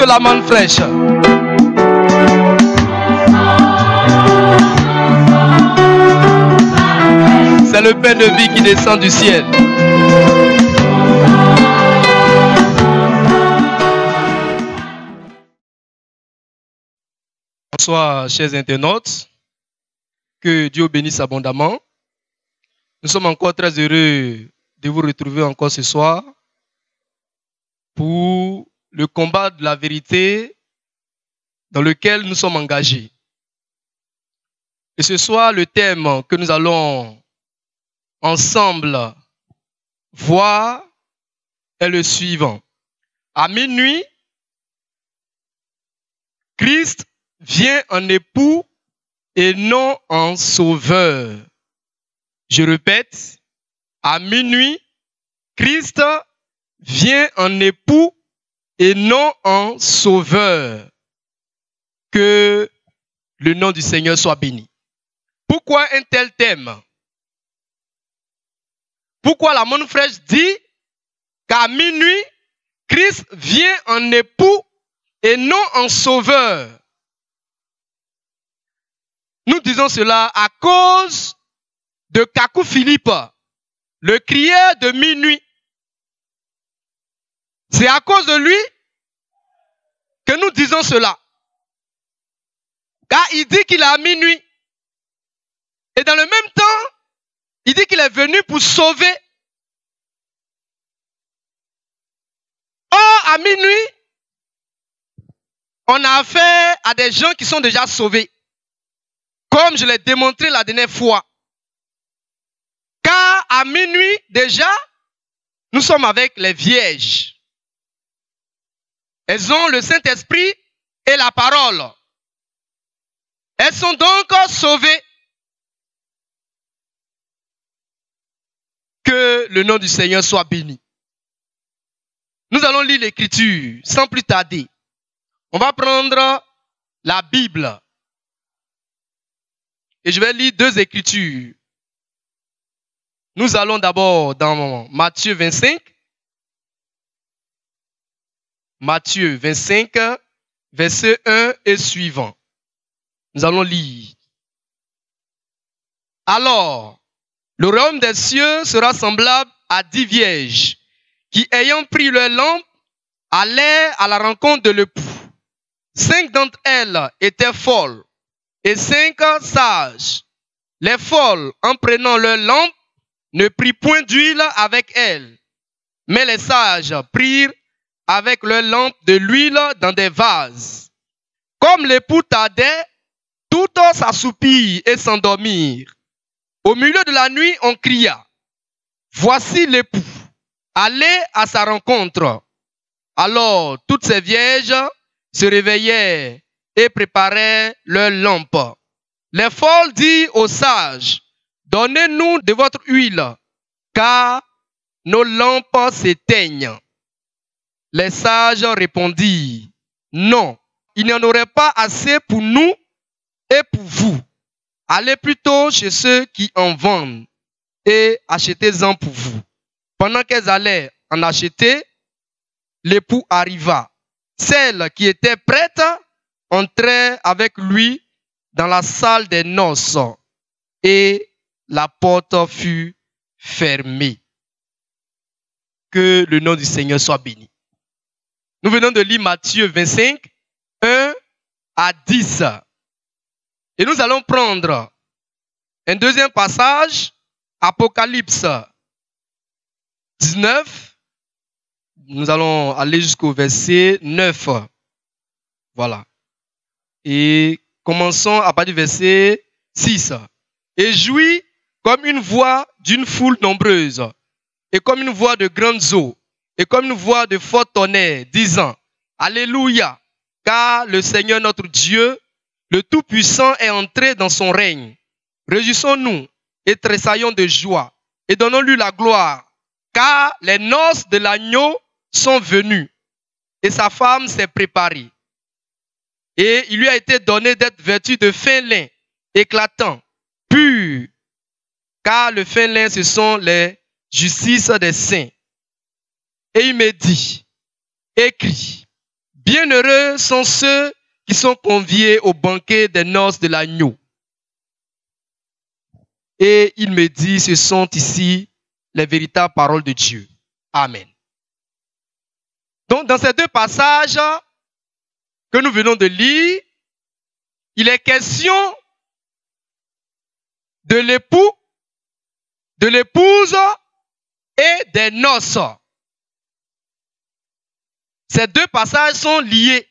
la manne fraîche. C'est le pain de vie qui descend du ciel. Bonsoir, chers internautes. Que Dieu bénisse abondamment. Nous sommes encore très heureux de vous retrouver encore ce soir pour le combat de la vérité dans lequel nous sommes engagés. Et ce soir, le thème que nous allons ensemble voir est le suivant. À minuit, Christ vient en époux et non en sauveur. Je répète, à minuit, Christ vient en époux et non en sauveur. Que le nom du Seigneur soit béni. Pourquoi un tel thème? Pourquoi la manne fraîche dit qu'à minuit, Christ vient en époux et non en sauveur? Nous disons cela à cause de Kakou Philippe, le crieur de minuit. C'est à cause de lui que nous disons cela. Car il dit qu'il est à minuit. Et dans le même temps, il dit qu'il est venu pour sauver. Or, à minuit, on a affaire à des gens qui sont déjà sauvés. Comme je l'ai démontré la dernière fois. Car à minuit, déjà, nous sommes avec les vierges. Elles ont le Saint-Esprit et la parole. Elles sont donc sauvées. Que le nom du Seigneur soit béni. Nous allons lire l'Écriture sans plus tarder. On va prendre la Bible. Et je vais lire deux Écritures. Nous allons d'abord dans Matthieu 25. Matthieu 25, verset 1 et suivant. Nous allons lire. Alors, le royaume des cieux sera semblable à 10 vierges qui, ayant pris leur lampe, allèrent à la rencontre de l'époux. 5 d'entre elles étaient folles et 5 sages. Les folles, en prenant leur lampe, ne prirent point d'huile avec elles, mais les sages prirent avec leur lampe de l'huile dans des vases. Comme l'époux tardait, toutes s'assoupirent et s'endormirent. Au milieu de la nuit, on cria, « Voici l'époux, allez à sa rencontre. » Alors, toutes ces vierges se réveillèrent et préparèrent leurs lampes. Les folles dirent aux sages, « Donnez-nous de votre huile, car nos lampes s'éteignent. » Les sages répondirent, « Non, il n'y en aurait pas assez pour nous et pour vous. Allez plutôt chez ceux qui en vendent et achetez-en pour vous. » Pendant qu'elles allaient en acheter, l'époux arriva. Celles qui étaient prêtes entrèrent avec lui dans la salle des noces et la porte fut fermée. Que le nom du Seigneur soit béni. Nous venons de lire Matthieu 25, 1 à 10. Et nous allons prendre un deuxième passage, Apocalypse 19. Nous allons aller jusqu'au verset 9. Voilà. Et commençons à partir du verset 6. Et jouit comme une voix d'une foule nombreuse, et comme une voix de grandes eaux, et comme une voix de fort tonnerre, disant, Alléluia, car le Seigneur notre Dieu, le Tout-Puissant, est entré dans son règne. Réjouissons-nous et tressaillons de joie, et donnons-lui la gloire, car les noces de l'agneau sont venues, et sa femme s'est préparée. Et il lui a été donné d'être vêtu de fin lin, éclatant, pur, car le fin lin, ce sont les justices des saints. Et il me dit, écris, Bienheureux sont ceux qui sont conviés au banquet des noces de l'agneau. Et il me dit, ce sont ici les véritables paroles de Dieu. Amen. Donc, dans ces deux passages que nous venons de lire, il est question de l'époux, de l'épouse et des noces. Ces deux passages sont liés.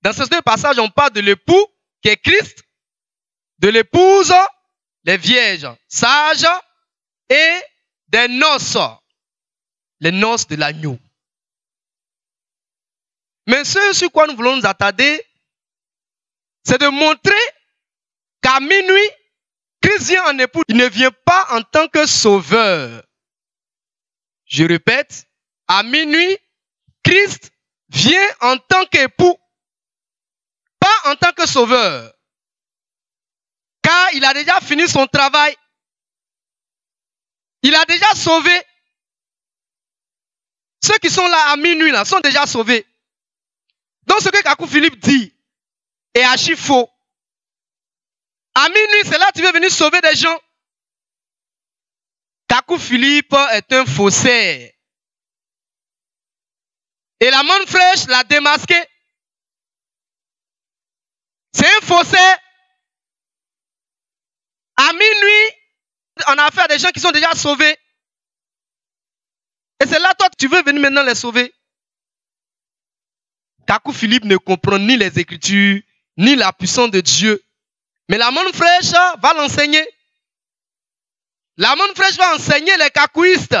Dans ces deux passages, on parle de l'époux, qui est Christ, de l'épouse, les vierges sages, et des noces, les noces de l'agneau. Mais ce sur quoi nous voulons nous attarder, c'est de montrer qu'à minuit, Christ vient en époux. Il ne vient pas en tant que sauveur. Je répète, à minuit, Christ vient en tant qu'époux, pas en tant que sauveur. Car il a déjà fini son travail. Il a déjà sauvé. Ceux qui sont là à minuit là, sont déjà sauvés. Donc ce que Kakou Philippe dit est archi faux. À minuit, c'est là que tu veux venir sauver des gens. Kakou Philippe est un faussaire. Et la manne fraîche l'a démasqué. C'est un faussaire. À minuit, on a affaire à des gens qui sont déjà sauvés. Et c'est là toi que tu veux venir maintenant les sauver. Kakou Philippe ne comprend ni les Écritures, ni la puissance de Dieu. Mais la manne fraîche va l'enseigner. La manne fraîche va enseigner les kakouistes,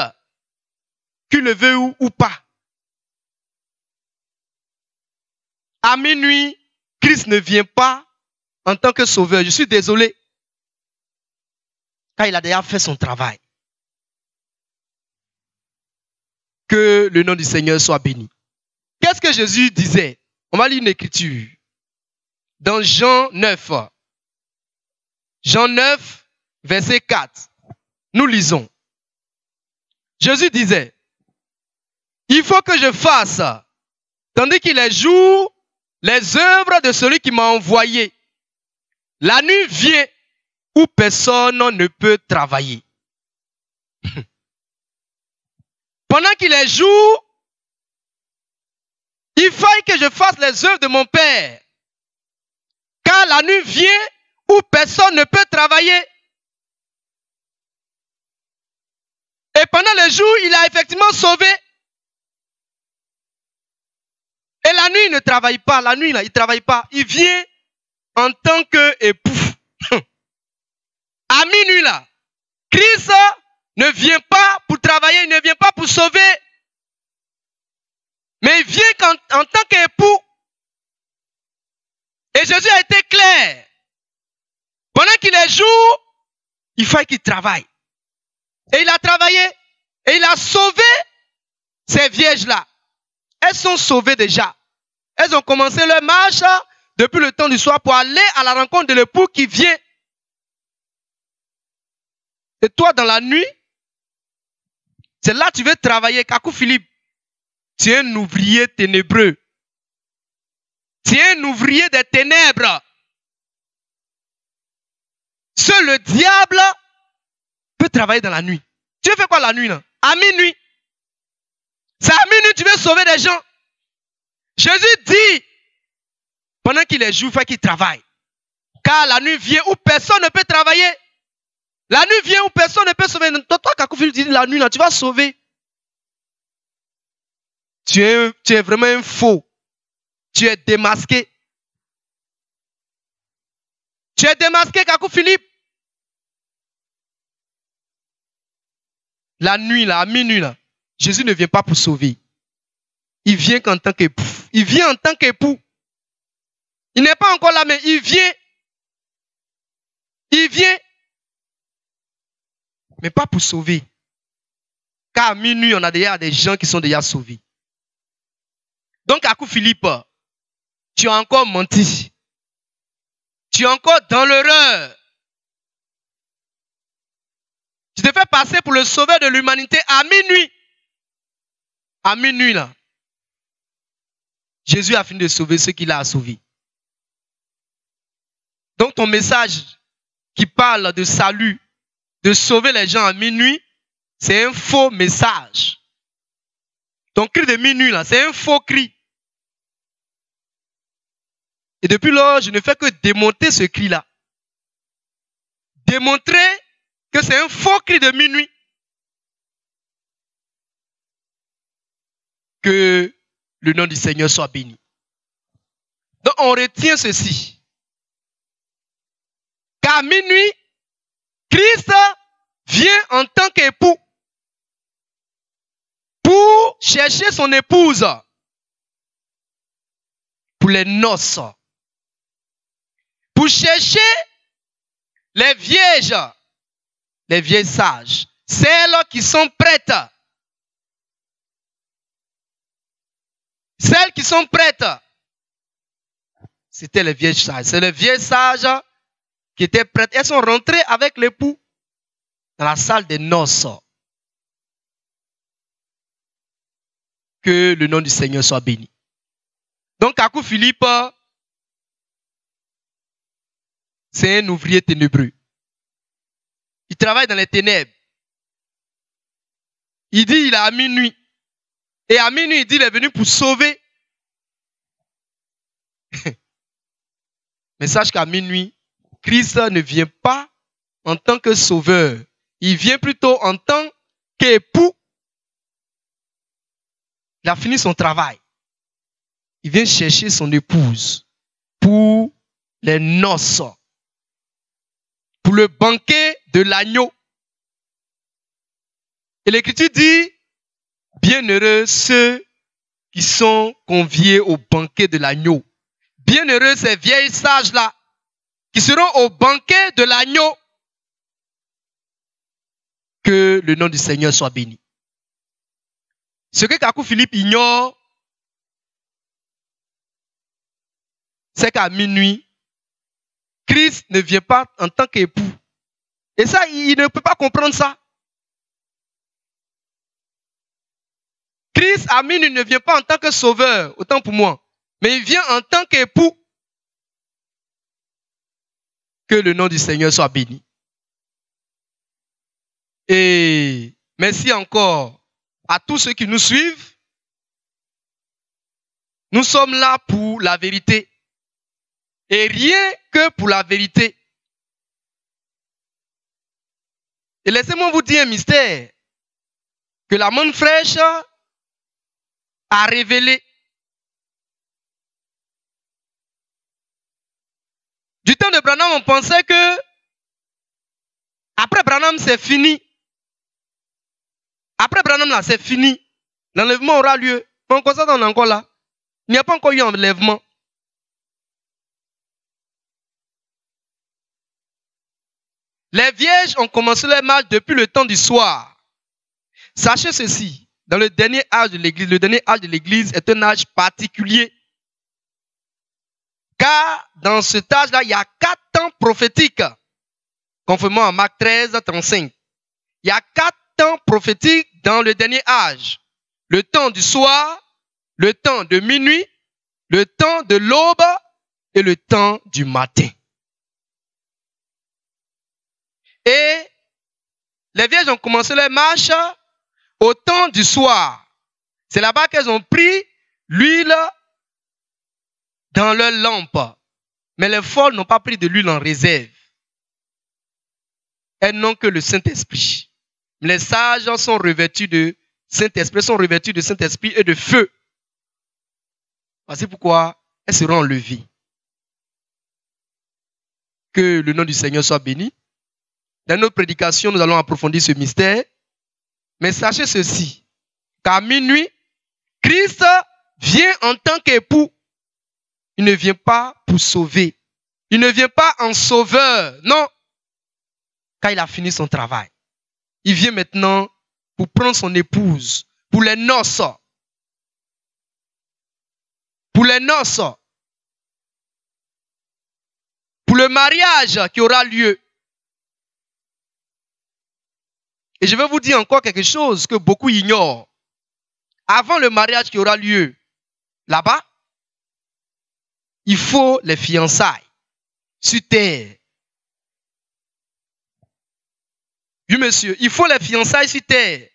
qu'ils le veulent ou pas. À minuit, Christ ne vient pas en tant que sauveur. Je suis désolé. Car il a déjà fait son travail. Que le nom du Seigneur soit béni. Qu'est-ce que Jésus disait? On va lire une écriture. Dans Jean 9. Jean 9, verset 4. Nous lisons. Jésus disait, il faut que je fasse, tandis qu'il est jour, les œuvres de celui qui m'a envoyé. La nuit vient où personne ne peut travailler. Pendant qu'il est jour, il faille que je fasse les œuvres de mon Père. Car la nuit vient où personne ne peut travailler. Et pendant le jour, il a effectivement sauvé. Et la nuit, il ne travaille pas. La nuit, là, il ne travaille pas. Il vient en tant qu'époux. À minuit, là, Christ ne vient pas pour travailler, il ne vient pas pour sauver. Mais il vient en tant qu'époux. Et Jésus a été clair. Pendant qu'il est jour, il faut qu'il travaille. Et il a travaillé. Et il a sauvé ces vierges-là. Elles sont sauvées déjà. Elles ont commencé leur marche depuis le temps du soir pour aller à la rencontre de l'époux qui vient. Et toi, dans la nuit, c'est là que tu veux travailler. Kakou Philippe, tu es un ouvrier ténébreux. Tu es un ouvrier des ténèbres. Seul le diable peut travailler dans la nuit. Tu veux faire quoi la nuit là? À minuit. C'est à minuit que tu veux sauver des gens. Jésus dit, pendant qu'il est jour, il faut qu'il travaille. Car la nuit vient où personne ne peut travailler. La nuit vient où personne ne peut sauver. Toi, Kakou Philippe dit la nuit là, tu vas sauver. Tu es vraiment un faux. Tu es démasqué. Tu es démasqué, Kakou Philippe. La nuit, là, à minuit, là, Jésus ne vient pas pour sauver. Il vient qu'en tant qu'époux. Il vient en tant qu'époux. Il n'est pas encore là, mais il vient. Il vient. Mais pas pour sauver. Car à minuit, on a déjà des gens qui sont déjà sauvés. Donc, Kakou Philippe, tu as encore menti. Tu es encore dans l'erreur. Tu te fais passer pour le sauveur de l'humanité à minuit. À minuit, là. Jésus a fini de sauver ceux qu'il a sauvés. Donc ton message qui parle de salut, de sauver les gens à minuit, c'est un faux message. Ton cri de minuit, là, c'est un faux cri. Et depuis lors, je ne fais que démonter ce cri-là. Démontrer que c'est un faux cri de minuit. Que le nom du Seigneur soit béni. Donc on retient ceci. Qu'à minuit, Christ vient en tant qu'époux pour chercher son épouse pour les noces. Pour chercher les vierges, les vieilles sages, celles qui sont prêtes. Celles qui sont prêtes, c'était les vieilles sages. C'est les vieilles sages qui étaient prêtes. Elles sont rentrées avec l'époux dans la salle des noces. Que le nom du Seigneur soit béni. Donc, Kakou Philippe, c'est un ouvrier ténébreux. Il travaille dans les ténèbres. Il dit il est à minuit. Et à minuit, il dit il est venu pour sauver. Mais sache qu'à minuit, Christ ne vient pas en tant que sauveur. Il vient plutôt en tant qu'époux. Il a fini son travail. Il vient chercher son épouse pour les noces. Pour le banquet de l'agneau. Et l'Écriture dit, bienheureux ceux qui sont conviés au banquet de l'agneau. Bienheureux ces vieilles sages-là qui seront au banquet de l'agneau. Que le nom du Seigneur soit béni. Ce que Kakou Philippe ignore, c'est qu'à minuit, Christ ne vient pas en tant qu'époux. Et ça, il ne peut pas comprendre ça. Christ, à minuit, ne vient pas en tant que sauveur, autant pour moi, mais il vient en tant qu'époux. Que le nom du Seigneur soit béni. Et merci encore à tous ceux qui nous suivent. Nous sommes là pour la vérité. Et rien que pour la vérité. Et laissez-moi vous dire un mystère. Que la manne fraîche a révélé. Du temps de Branham, on pensait que après Branham, c'est fini. Après Branham, là, c'est fini. L'enlèvement aura lieu. Mais on constate qu'on est encore là. Il n'y a pas encore eu enlèvement. Les vierges ont commencé leur marche depuis le temps du soir. Sachez ceci, dans le dernier âge de l'Église, le dernier âge de l'Église est un âge particulier. Car dans cet âge-là, il y a 4 temps prophétiques. Conformément à Marc 13, 35. Il y a 4 temps prophétiques dans le dernier âge. Le temps du soir, le temps de minuit, le temps de l'aube et le temps du matin. Et les vierges ont commencé leur marche au temps du soir. C'est là-bas qu'elles ont pris l'huile dans leur lampe. Mais les folles n'ont pas pris de l'huile en réserve. Elles n'ont que le Saint-Esprit. Les sages sont revêtus de Saint-Esprit, sont revêtus de Saint-Esprit et de feu. Voici pourquoi elles seront enlevées. Que le nom du Seigneur soit béni. Dans notre prédication, nous allons approfondir ce mystère. Mais sachez ceci, qu'à minuit, Christ vient en tant qu'époux. Il ne vient pas pour sauver. Il ne vient pas en sauveur. Non. Car il a fini son travail. Il vient maintenant pour prendre son épouse. Pour les noces. Pour les noces. Pour le mariage qui aura lieu. Et je vais vous dire encore quelque chose que beaucoup ignorent. Avant le mariage qui aura lieu là-bas, il faut les fiançailles sur terre. Oui, monsieur, il faut les fiançailles sur terre.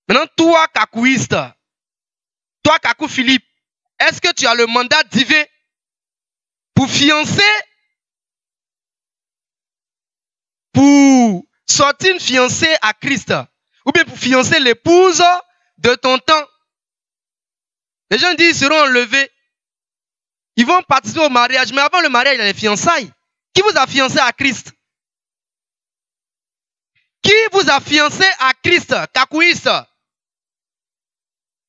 Maintenant, toi, Kakouiste, toi, Kakou Philippe, est-ce que tu as le mandat divin pour fiancer, pour sortir une fiancée à Christ, ou bien pour fiancer l'épouse de ton temps? Les gens disent, ils seront enlevés. Ils vont participer au mariage, mais avant le mariage, il y a les fiançailles. Qui vous a fiancé à Christ? Qui vous a fiancé à Christ, Kakouiste?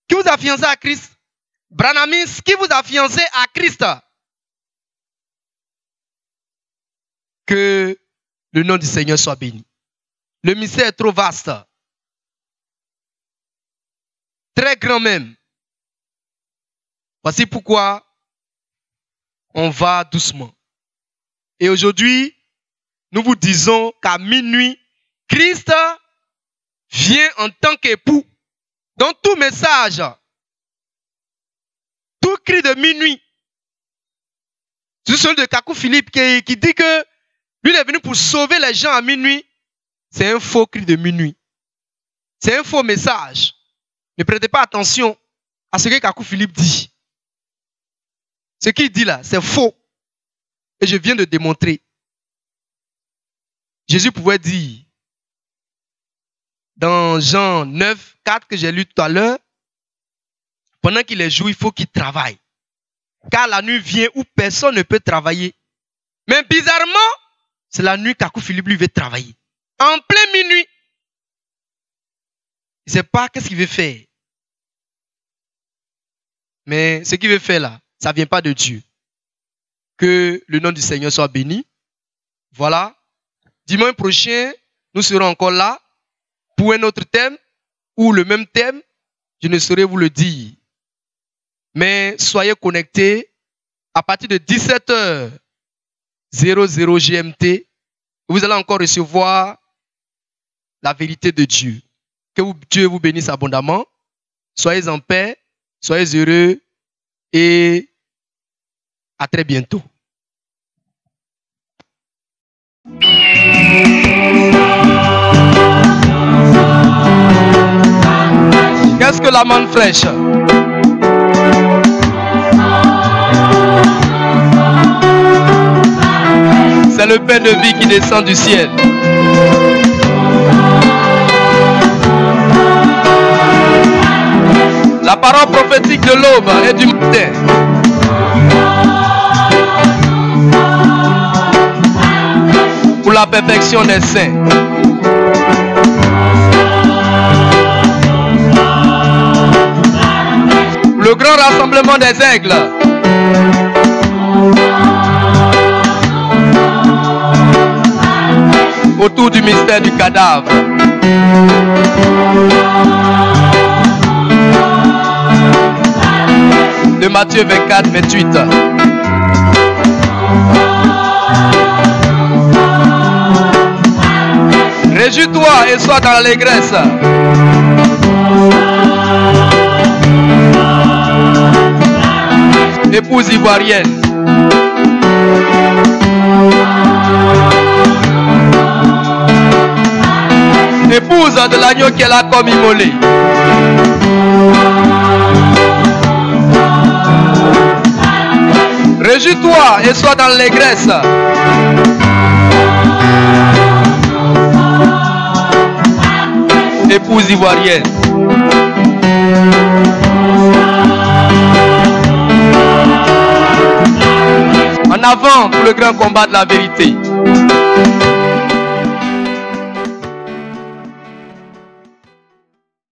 Qui vous a fiancé à Christ? Branamis, qui vous a fiancé à Christ? Que le nom du Seigneur soit béni. Le mystère est trop vaste. Très grand même. Voici pourquoi on va doucement. Et aujourd'hui, nous vous disons qu'à minuit, Christ vient en tant qu'époux. Dans tout message, tout cri de minuit, c'est celui de Kakou Philippe qui dit que lui il est venu pour sauver les gens à minuit. C'est un faux cri de minuit. C'est un faux message. Ne prêtez pas attention à ce que Kakou Philippe dit. Ce qu'il dit là, c'est faux. Et je viens de démontrer. Jésus pouvait dire, dans Jean 9, 4 que j'ai lu tout à l'heure, pendant qu'il est jour, il faut qu'il travaille. Car la nuit vient où personne ne peut travailler. Mais bizarrement, c'est la nuit qu'Kakou Philippe lui veut travailler. En plein minuit. Il ne sait pas qu'est-ce qu'il veut faire. Mais ce qu'il veut faire là, ça ne vient pas de Dieu. Que le nom du Seigneur soit béni. Voilà. Dimanche prochain, nous serons encore là pour un autre thème ou le même thème. Je ne saurais vous le dire. Mais soyez connectés à partir de 17h00 GMT. Vous allez encore recevoir la vérité de Dieu. Que Dieu vous bénisse abondamment. Soyez en paix, soyez heureux et à très bientôt. Qu'est-ce que la manne fraîche? C'est le pain de vie qui descend du ciel. La parole prophétique de l'aube et du matin. Pour la perfection des saints. Le grand rassemblement des aigles. Autour du mystère du cadavre. De Matthieu 24, 28. Réjouis-toi et sois dans l'allégresse. Épouse ivoirienne. Épouse de l'agneau qu'elle a comme immolé. Réjouis-toi et sois dans l'allégresse. Épouse ivoirienne. En avant pour le grand combat de la vérité.